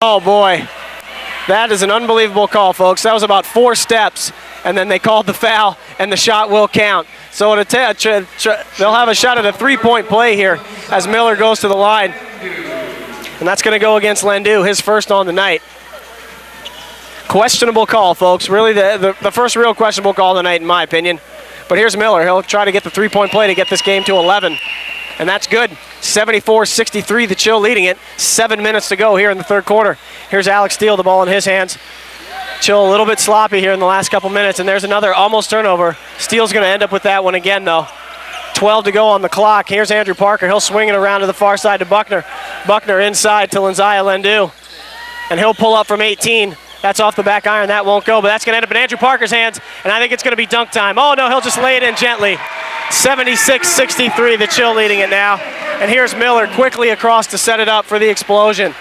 Oh boy, that is an unbelievable call, folks. That was about 4 steps, and then they called the foul, and the shot will count. So they'll have a shot at a 3-point play here as Miller goes to the line. And that's going to go against Landu, his first on the night. Questionable call, folks. Really the first real questionable call of the night, in my opinion. But here's Miller. He'll try to get the 3-point play to get this game to 11. And that's good. 74-63, the Chill leading it. 7 minutes to go here in the third quarter. Here's Alex Steele, the ball in his hands. Chill a little bit sloppy here in the last couple minutes, and there's another almost turnover. Steele's going to end up with that one again, though. 12 to go on the clock. Here's Andrew Parker. He'll swing it around to the far side to Buckner. Buckner inside to Linzaya Landu. And he'll pull up from 18. That's off the back iron. That won't go, but that's going to end up in Andrew Parker's hands, and I think it's going to be dunk time. Oh, no, he'll just lay it in gently. 76-63, the Chill leading it now. And here's Miller quickly across to set it up for the Explosion.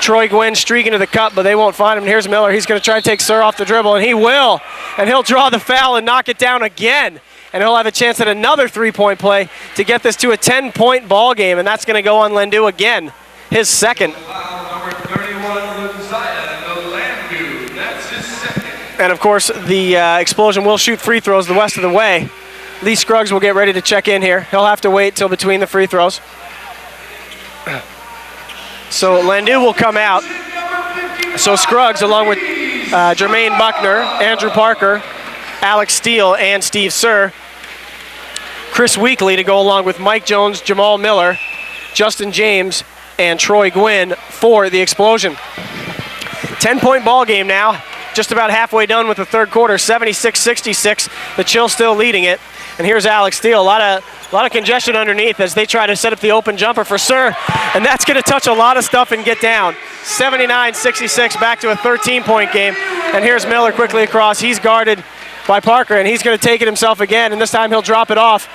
Troy Gwynn streaking to the cup, but they won't find him. And here's Miller. He's going to try to take Sir off the dribble, and he will. And he'll draw the foul and knock it down again. And he'll have a chance at another 3-point play to get this to a 10-point ball game, and that's going to go on Landu again, his second. Number 31, Linzaya Landu. That's his second. And, of course, the Explosion will shoot free throws the rest of the way. Lee Scruggs will get ready to check in here. He'll have to wait till between the free throws. So Landu will come out. So Scruggs, along with Jermaine Buckner, Andrew Parker, Alex Steele, and Steve Sir. Chris Weekly to go along with Mike Jones, Jamal Miller, Justin James, and Troy Gwynn for the Explosion. 10-point ball game now. Just about halfway done with the third quarter, 76-66. The Chill still leading it. And here's Alex Steele. A lot of congestion underneath as they try to set up the open jumper for Sir. And that's going to touch a lot of stuff and get down. 79-66, back to a 13-point game. And here's Miller quickly across. He's guarded by Parker, and he's going to take it himself again. And this time he'll drop it off.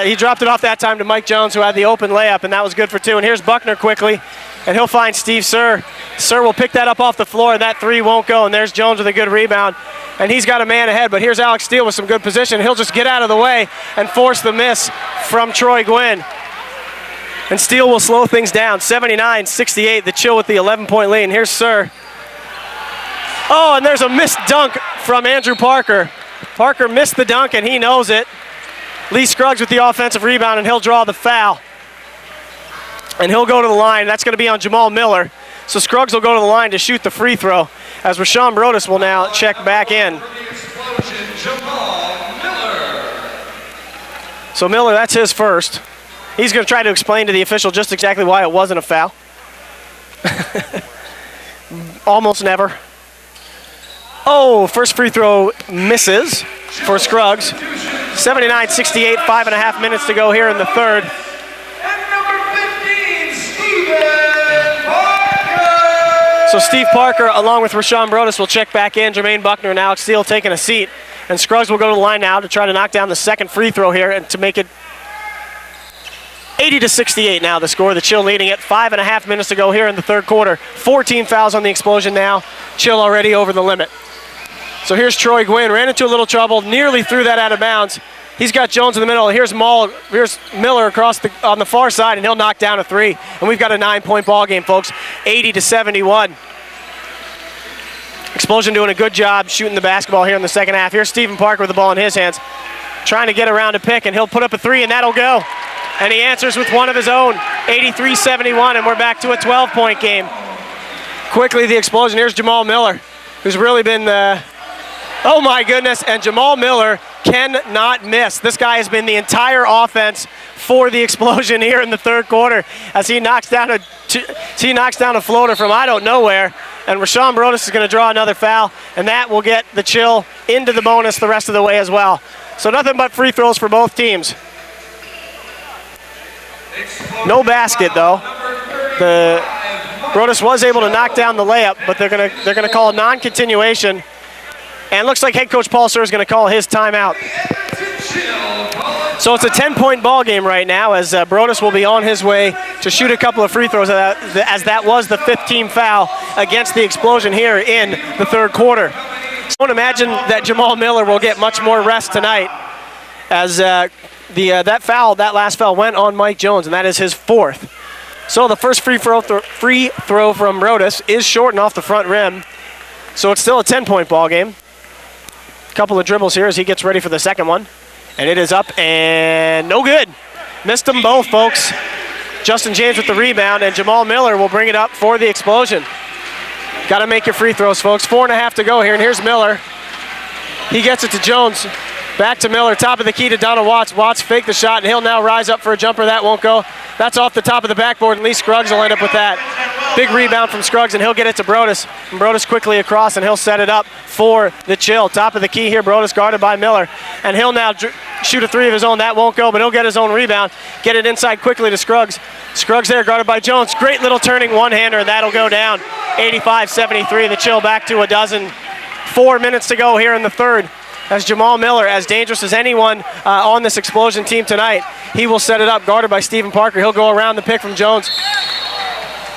He dropped it off that time to Mike Jones, who had the open layup, and that was good for 2. And here's Buckner quickly, and he'll find Steve Sir. Sir will pick that up off the floor, and that 3 won't go. And there's Jones with a good rebound. And he's got a man ahead, but here's Alex Steele with some good position. He'll just get out of the way and force the miss from Troy Gwynn. And Steele will slow things down. 79-68, the Chill with the 11-point lead. And here's Sir. Oh, and there's a missed dunk from Andrew Parker. Parker missed the dunk, and he knows it. Lee Scruggs with the offensive rebound, and he'll draw the foul. And he'll go to the line. That's going to be on Jamal Miller. So Scruggs will go to the line to shoot the free throw, as Rashawn Brodus will now check back in. So Miller, that's his first. He's going to try to explain to the official just exactly why it wasn't a foul. Almost never. Oh, first free throw misses for Scruggs. 79-68, 5.5 minutes to go here in the third. So Steve Parker, along with Rashawn Brodus, will check back in. Jermaine Buckner and Alex Steele taking a seat. And Scruggs will go to the line now to try to knock down the second free throw here and to make it 80-68 now, the score. The Chill leading it. 5.5 minutes to go here in the third quarter. 14 fouls on the Explosion now. Chill already over the limit. So here's Troy Gwynn. Ran into a little trouble, nearly threw that out of bounds. He's got Jones in the middle. Here's Miller across on the far side, and he'll knock down a 3. And we've got a 9-point ball game, folks. 80-71. Explosion doing a good job shooting the basketball here in the second half. Here's Stephen Parker with the ball in his hands, trying to get around a pick, and he'll put up a 3, and that'll go. And he answers with one of his own. 83-71, and we're back to a 12-point game. Quickly, the Explosion. Here's Jamal Miller, who's really been the... Oh my goodness, and Jamal Miller cannot miss. This guy has been the entire offense for the Explosion here in the third quarter as he knocks down a floater from I don't know where. And Rashawn Brodus is going to draw another foul, and that will get the Chill into the bonus the rest of the way as well. So nothing but free throws for both teams. No basket though. Brodus was able to knock down the layup, but they're going to call a non-continuation. And looks like head coach Paul Sir is going to call his timeout. So it's a 10-point ball game right now as Brodus will be on his way to shoot a couple of free throws as that was the 15th foul against the Explosion here in the third quarter. So don't imagine that Jamal Miller will get much more rest tonight as that last foul went on Mike Jones, and that is his 4th. So the first free throw from Rodas is short and off the front rim. So it's still a 10-point ball game. Couple of dribbles here as he gets ready for the second one. And it is up and no good. Missed them both, folks. Justin James with the rebound, and Jamal Miller will bring it up for the Explosion. Got to make your free throws, folks. 4.5 to go here, and here's Miller. He gets it to Jones. Back to Miller, top of the key to Donald Watts. Watts faked the shot, and he'll now rise up for a jumper. That won't go. That's off the top of the backboard, and Lee Scruggs will end up with that. Big rebound from Scruggs, and he'll get it to Brodus. And Brodus quickly across, and he'll set it up for the Chill. Top of the key here, Brodus guarded by Miller. And he'll now shoot a three of his own. That won't go, but he'll get his own rebound. Get it inside quickly to Scruggs. Scruggs there, guarded by Jones. Great little turning one-hander, and that'll go down. 85-73, the Chill back to a dozen. 4 minutes to go here in the third. As Jamal Miller, as dangerous as anyone on this Explosion team tonight, he will set it up, guarded by Stephen Parker. He'll go around the pick from Jones.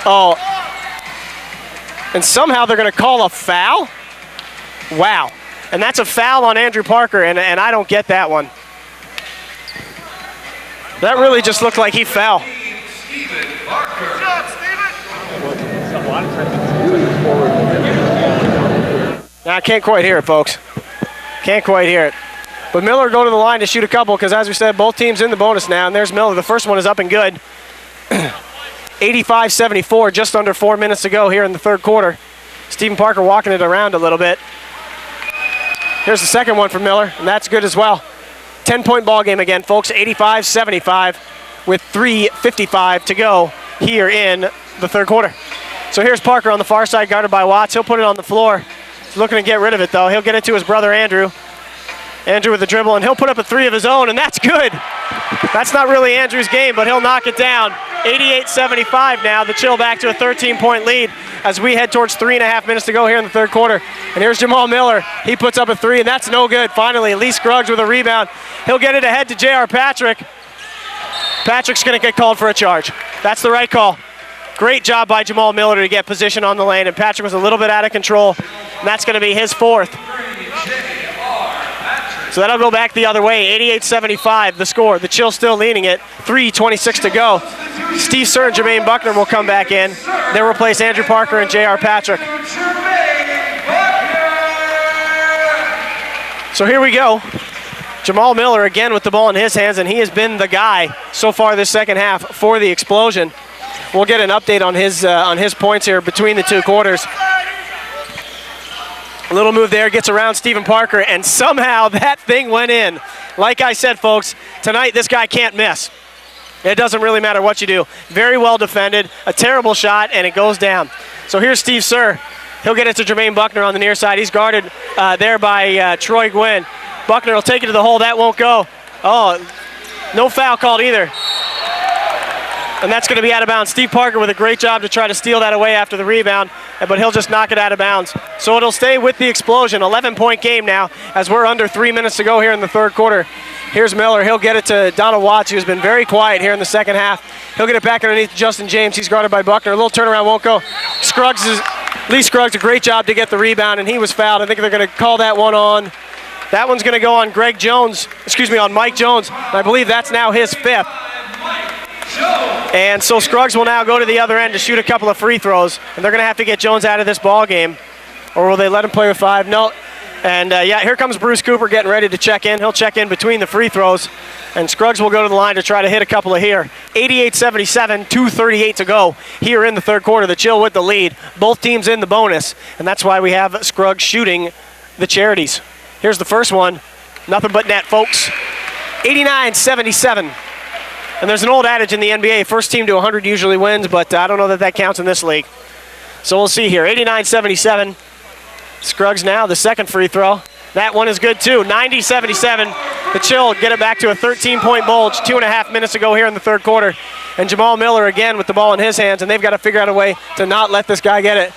Oh, and somehow they're going to call a foul? Wow. And that's a foul on Andrew Parker, and I don't get that one. That really just looked like he fell. Now, I can't quite hear it, folks. Can't quite hear it. But Miller go to the line to shoot a couple because, as we said, both teams in the bonus now. And there's Miller. The first one is up and good. 85-74, just under 4 minutes to go here in the third quarter. Stephen Parker walking it around a little bit. Here's the second one from Miller, and that's good as well. 10-point ball game again, folks. 85-75 with 3:55 to go here in the third quarter. So here's Parker on the far side, guarded by Watts. He'll put it on the floor. He's looking to get rid of it, though. He'll get it to his brother, Andrew. Andrew with the dribble, and he'll put up a three of his own, and that's good. That's not really Andrew's game, but he'll knock it down. 88-75 now. The Chill back to a 13-point lead as we head towards 3.5 minutes to go here in the third quarter. And here's Jamal Miller. He puts up a three, and that's no good. Finally, Lee Scruggs with a rebound. He'll get it ahead to J.R. Patrick. Patrick's going to get called for a charge. That's the right call. Great job by Jamal Miller to get position on the lane, and Patrick was a little bit out of control, and that's going to be his fourth. So that'll go back the other way, 88-75 the score. The Chill still leading it, 3:26 to go. Steve Sir and Jermaine Buckner will come back in. They'll replace Andrew Parker and J.R. Patrick. So here we go. Jamal Miller again with the ball in his hands, and he has been the guy so far this second half for the Explosion. We'll get an update on his points here between the two quarters. A little move there, gets around Stephen Parker, and somehow that thing went in. Like I said, folks, tonight this guy can't miss. It doesn't really matter what you do. Very well defended, a terrible shot, and it goes down. So here's Steve Sir. He'll get it to Jermaine Buckner on the near side. He's guarded there by Troy Gwynn. Buckner will take it to the hole. That won't go. Oh, no foul called either. And that's going to be out of bounds. Steve Parker with a great job to try to steal that away after the rebound, but he'll just knock it out of bounds. So it'll stay with the Explosion. 11-point game now as we're under 3 minutes to go here in the third quarter. Here's Miller. He'll get it to Donald Watts, who's been very quiet here in the second half. He'll get it back underneath Justin James. He's guarded by Buckner. A little turnaround won't go. Lee Scruggs, a great job to get the rebound, and he was fouled. I think they're going to call that one on. That one's going to go on on Mike Jones. And I believe that's now his fifth. And so Scruggs will now go to the other end to shoot a couple of free throws, and they're going to have to get Jones out of this ball game. Or will they let him play with five? No. And here comes Bruce Cooper getting ready to check in. He'll check in between the free throws, and Scruggs will go to the line to try to hit a couple of here. 88-77, 2:38 to go here in the third quarter. The Chill with the lead. Both teams in the bonus, and that's why we have Scruggs shooting the charities. Here's the first one. Nothing but net, folks. 89-77. And there's an old adage in the NBA, first team to 100 usually wins, but I don't know that counts in this league. So we'll see here. 89-77. Scruggs now, the second free throw. That one is good too. 90-77. The Chill get it back to a 13-point bulge. 2.5 minutes to go here in the third quarter. And Jamal Miller again with the ball in his hands, and they've got to figure out a way to not let this guy get it.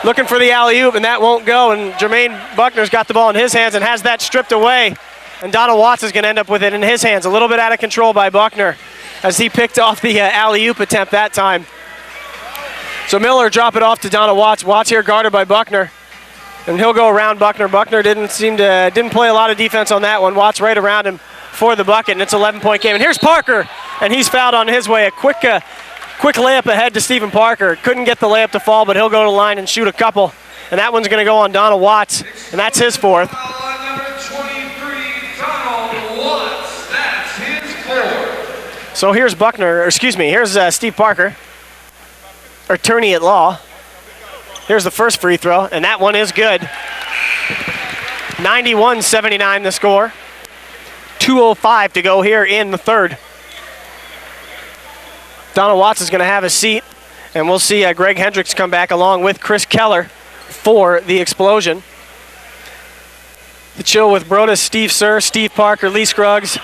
Looking for the alley-oop, and that won't go. And Jermaine Buckner's got the ball in his hands and has that stripped away. And Donald Watts is going to end up with it in his hands. A little bit out of control by Buckner as he picked off the alley-oop attempt that time. So Miller drop it off to Donald Watts. Watts here guarded by Buckner. And he'll go around Buckner. Buckner didn't play a lot of defense on that one. Watts right around him for the bucket, and it's an 11-point game. And here's Parker, and he's fouled on his way. A quick Quick layup ahead to Stephen Parker. Couldn't get the layup to fall, but he'll go to the line and shoot a couple. And that one's going to go on Donald Watts, and that's his fourth. Foul on number 23, Donald Watts. That's his fourth. So here's here's Steve Parker, attorney at law. Here's the first free throw, and that one is good. 91-79 the score. 2:05 to go here in the third. Donald Watts is going to have a seat, and we'll see Greg Hendricks come back along with Chris Keller for the Explosion. The Chill with Brodus, Steve Sir, Steve Parker, Lee Scruggs.